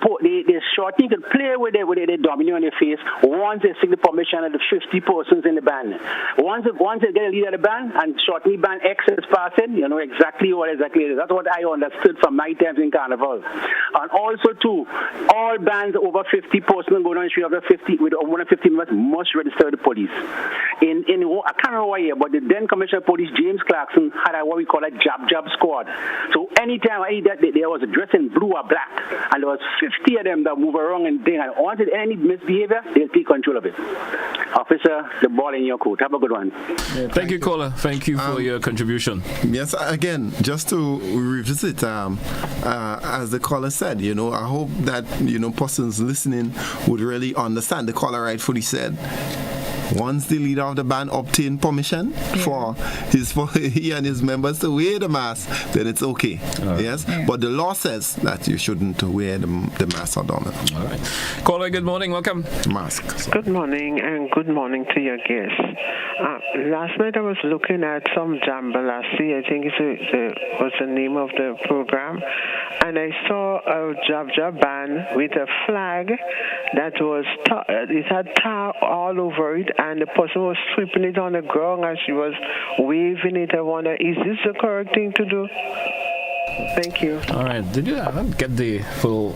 Shorty can play with it domino on their face once they seek the permission of the 50 persons in the band. Once they get a leader of the band and Shorty band X is passing, you know exactly what it is. That's what I understood from my times in Carnival. And also too, all bands over 50 persons going on the street over 50 with more than 50 members must register with the police. I can't remember why year, but the then Commissioner of Police James Clarkson had what we call a jab squad. So anytime there was a dress in blue or black, and there was 50 of them that move around and thing, and wanted any misbehavior, they'll take control of it. Officer, the ball in your court. Have a good one. Yeah, thank you, caller. Thank you for your contribution. Yes, again, just to revisit, as the caller said, I hope that, persons listening would really understand. The caller rightfully said, once the leader of the band obtained permission for he and his members to wear the mask, then it's okay. Yes, but the law says that you shouldn't wear the mask or domino. All right. Caller, good morning. Welcome. Mask. Good morning, and good morning to your guests. Last night I was looking at some jambalasi, I think was the name of the program, and I saw a jab band with a flag that was it had tar all over it, and the person was sweeping it on the ground as she was waving it. I wonder, is this the correct thing to do? Thank you. All right. Did you? I don't get the full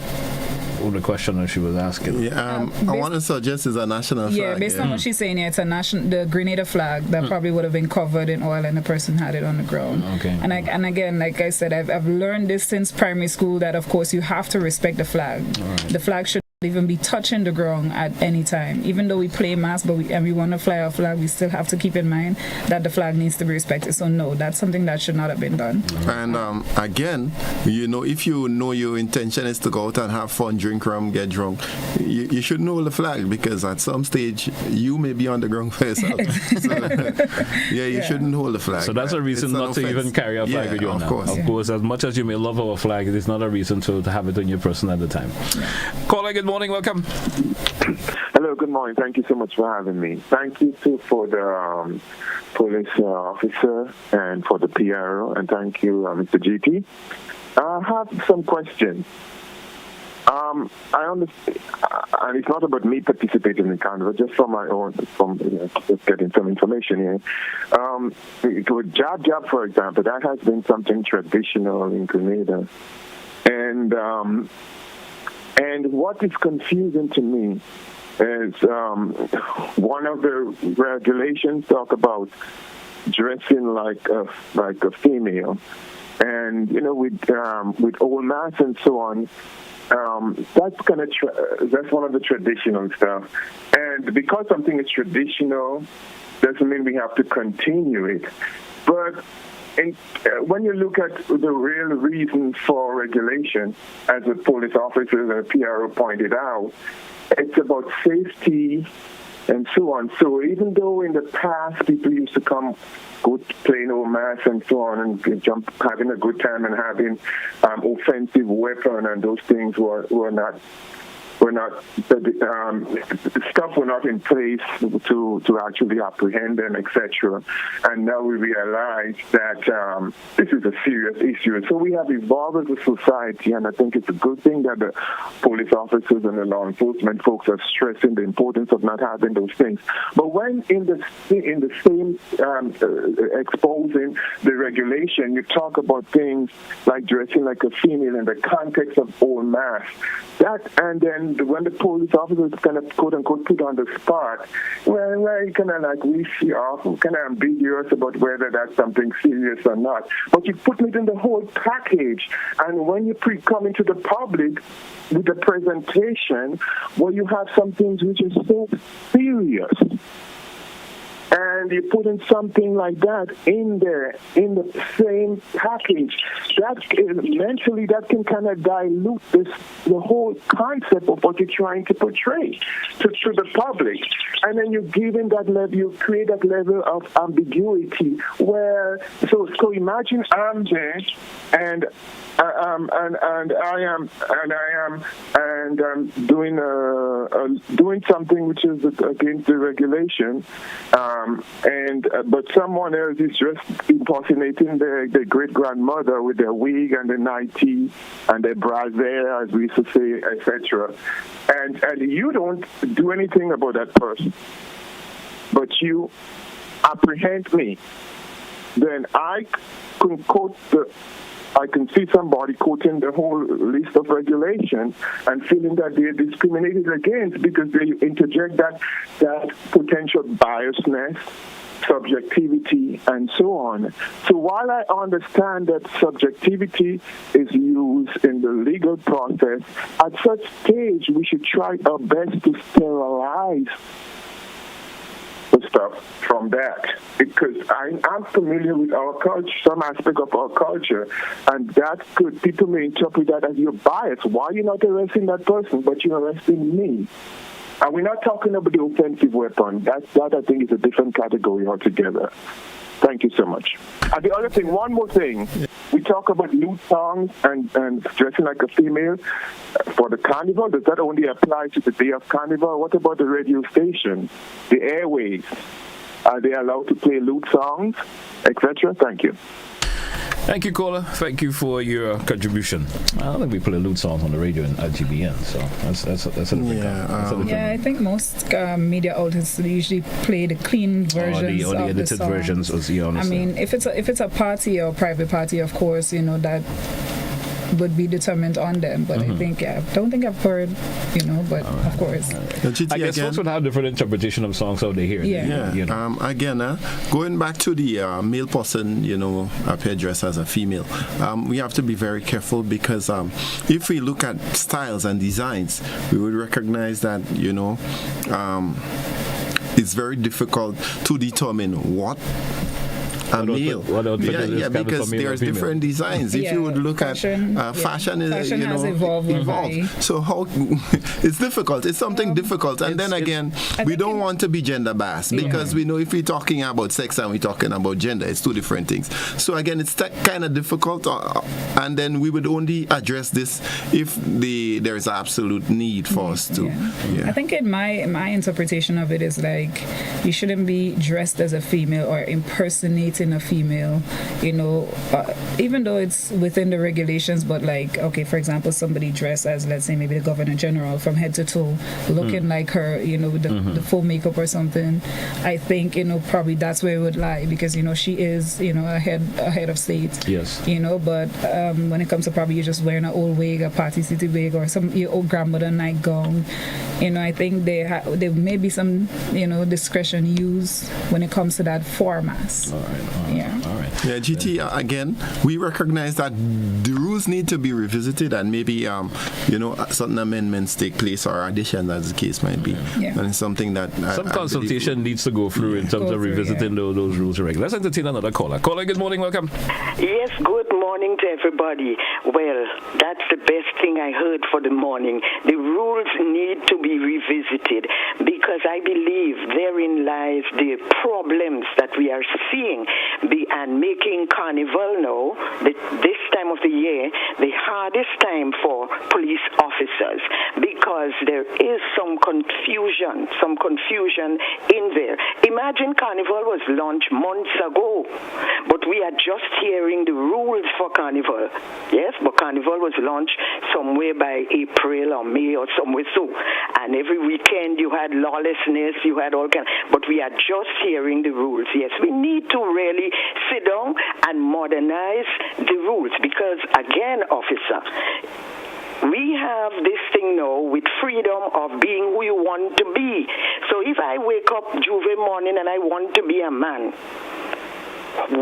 the question that she was asking. Yeah, I want to suggest it's a national flag. Yeah, based on what she's saying, it's a the Grenada flag that probably would have been covered in oil, and the person had it on the ground. Okay. And again, like I said, I've learned this since primary school that of course you have to respect the flag. Right. The flag should even be touching the ground at any time. Even though we play mass, but we want to fly our flag, we still have to keep in mind that the flag needs to be respected. So no, that's something that should not have been done. And again, if you know your intention is to go out and have fun, drink rum, get drunk, you should know the flag, because at some stage you may be on the ground for yourself. You shouldn't hold the flag. So that's a reason not to even carry a flag with you now. Of course, as much as you may love our flag, it is not a reason to have it on your person at the time. Caller, good morning, welcome. Hello, good morning. Thank you so much for having me. Thank you too for the police officer and for the PRO, and thank you, Mr. GT. I have some questions. I understand, and it's not about me participating in Carnival, just from my own, just getting some information here. With jab, for example, that has been something traditional in Grenada, and what is confusing to me is one of the regulations talk about dressing like a female, and with old mass and so on. That's one of the traditional stuff, and because something is traditional doesn't mean we have to continue it. But when you look at the real reason for regulation, as the police officers and PRO pointed out, it's about safety and so on. So even though in the past people used to come playing old mass and so on, and having a good time and having offensive weapon, and those things were not stuff were not in place to actually apprehend them, etc. And now we realize that this is a serious issue. So we have evolved as a society, and I think it's a good thing that the police officers and the law enforcement folks are stressing the importance of not having those things. But when in the same exposing the regulation, you talk about things like dressing like a female in the context of old mass, and then when the police officers kind of quote unquote put on the spot, well, kind of like we see off, kind of ambiguous about whether that's something serious or not. But you put it in the whole package, and when you come into the public with the presentation, well, you have some things which is so serious. And you put in something like that in there, in the same package, that mentally that can kind of dilute the whole concept of what you're trying to portray to the public. And then you give in that level, you create that level of ambiguity where, so imagine I'm there and I am doing something which is against the regulation, but someone else is just impersonating their great grandmother with their wig and their nightie and their brassiere, as we used to say, etc. And you don't do anything about that person, but you apprehend me. Then I can see somebody quoting the whole list of regulations and feeling that they're discriminated against because they interject that potential biasness, subjectivity, and so on. So while I understand that subjectivity is used in the legal process, at such stage we should try our best to sterilize the stuff from that, because I'm familiar with our culture, some aspect of our culture, and people may interpret that as you're biased. Why are you not arresting that person, but you're arresting me? And we're not talking about the offensive weapon. That I think is a different category altogether. Thank you so much. And the other thing, one more thing. We talk about lewd songs and dressing like a female for the carnival. Does that only apply to the day of carnival? What about the radio station, the airways? Are they allowed to play lewd songs, etc.? Thank you. Thank you, caller. Thank you for your contribution. I don't think we play lewd songs on the radio at GBN, so that's a different I think most media outlets usually play the clean versions or the of edited the songs. versions. I mean, if it's a party or private party, of course, that would be determined on them. But I don't think I've heard, but of course. I guess folks would have different interpretation of songs out there here. Going back to the male person, appear dressed as a female, we have to be very careful because if we look at styles and designs, we would recognize that, it's very difficult to determine what a male. Because there's different designs. If you would look fashion, at fashion has evolved. So how it's difficult. It's something difficult. And then again, we don't want to be gender biased because we know if we're talking about sex and we're talking about gender, it's two different things. So again, it's kind of difficult. And then we would only address this if there is absolute need for us to. I think in my interpretation of it is like you shouldn't be dressed as a female or impersonating a female, even though it's within the regulations, but for example, somebody dressed as, let's say, maybe the Governor General from head to toe, looking like her, with the full makeup or something, I think, probably that's where it would lie because, she is, a head of state. Yes. But when it comes to probably you're just wearing an old wig, a party city wig, or your old grandmother nightgown, I think there may be some, discretion used when it comes to that format. All right. GT, again, we recognize that the rules need to be revisited and maybe, certain amendments take place or additions as the case might be. And it's something that some consultation needs to go through in terms of revisiting those rules and regulations. Let's entertain another caller. Caller, good morning, welcome. Yes, good morning to everybody. Well, that's the best thing I heard for the morning. The rules need to be revisited because I believe therein lies the problems that we are seeing and making Carnival now, this time of the year, the hardest time for police officers because there is some confusion in there. Imagine Carnival was launched months ago, but we are just hearing the rules for Carnival. Yes, but Carnival was launched somewhere by April or May or somewhere so. And every weekend you had lawlessness, you had all kinds, but we are just hearing the rules. Yes, we need to really sit down and modernize the rules because, again, officer, we have this thing now with freedom of being who you want to be. So if I wake up Juve morning and I want to be a man,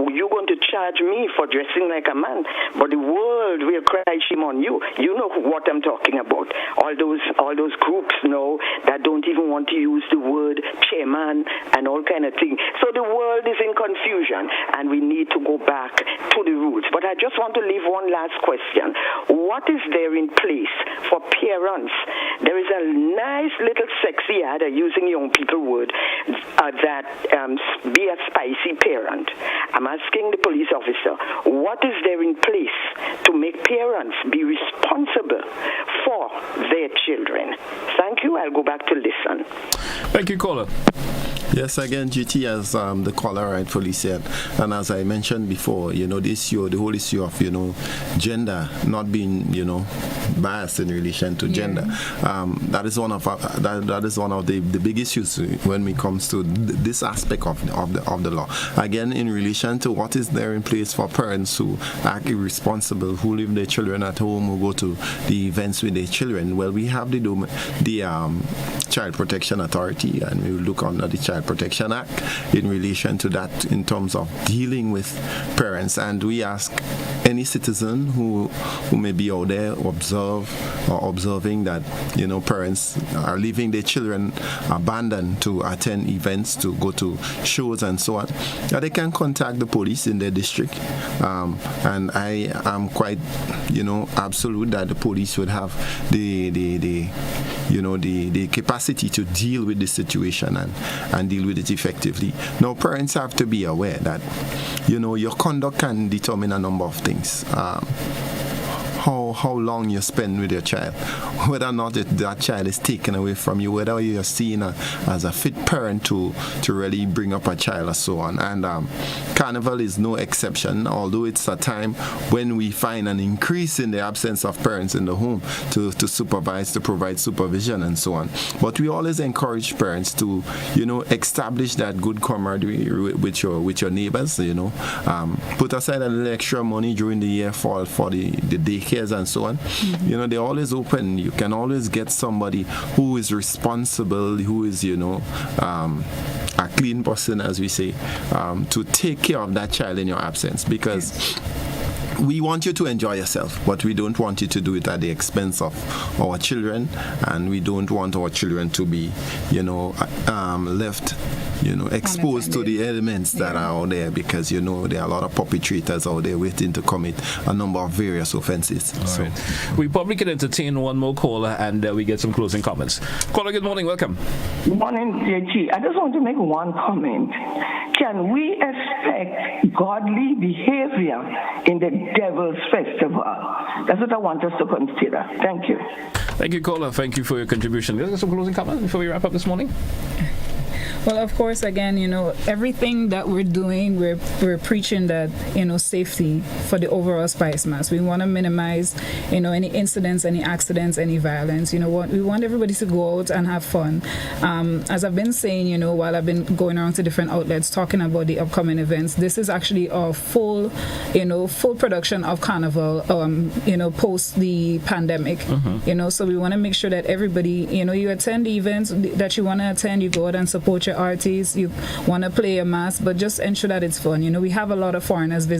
you're going to charge me for dressing like a man, but the world will cry shame on you. You know what I'm talking about. All those groups now that don't even want to use the word chairman and all kind of things. So the world is in confusion, and we need to go back to the roots. But I just want to leave one last question. What is there in place for parents? There is a nice little sexy ad, using young people word, that be a spicy parent. I'm asking the police officer, what is there in place to make parents be responsible for their children? Thank you. I'll go back to listen. Thank you, caller. Yes, again, GT, as the caller rightfully said, and as I mentioned before, the whole issue of, gender not being, biased in relation to gender. That is one of the big issues when it comes to this aspect of the law. Again, in relation to what is there in place for parents who act irresponsible, who leave their children at home, who go to the events with their children. Well, we have the Child Protection Authority, and we will look under the Child Protection Act in relation to that in terms of dealing with parents. And we ask any citizen who may be out there observe observing that, you know, parents are leaving their children abandoned to attend events, to go to shows and so on, that they can contact the police in their district. And I am quite, you know, absolute that the police would have the capacity to deal with the situation and deal with it effectively. Now, parents have to be aware that, you know, your conduct can determine a number of things. How long you spend with your child, whether or not that child is taken away from you, whether you are seen as a fit parent to really bring up a child, or so on. And Carnival is no exception, although it's a time when we find an increase in the absence of parents in the home to supervise, to provide supervision and so on. But we always encourage parents to, you know, establish that good camaraderie with your neighbors, you know. Put aside a little extra money during the year for the daycares and so on. Mm-hmm. You know, they're always open. You can always get somebody who is responsible, who is, you know, a clean person, as we say, to take care of that child in your absence, because we want you to enjoy yourself, but we don't want you to do it at the expense of our children, and we don't want our children to be, you know, left, you know, exposed to the elements that are out there, because, you know, there are a lot of perpetrators out there waiting to commit a number of various offenses. So we probably can entertain one more caller, and we get some closing comments. Caller, good morning, welcome. Good morning, JG. I just want to make one comment. Can we expect godly behavior in the Devil's Festival? That's what I want us to consider. Thank you. Thank you, caller. Thank you for your contribution. Is there some closing comments before we wrap up this morning? Well, of course, again, you know, everything that we're doing, we're preaching that, you know, safety for the overall Spicemas. We want to minimize, you know, any incidents, any accidents, any violence. You know, we want everybody to go out and have fun. As I've been saying, you know, while I've been going around to different outlets talking about the upcoming events, this is actually a full production of Carnival, you know, post the pandemic. Mm-hmm. You know, so we want to make sure that everybody, you know, you attend the events that you want to attend, you go out and support your artists, you want to play a mass, but just ensure that it's fun. You know, we have a lot of foreigners visiting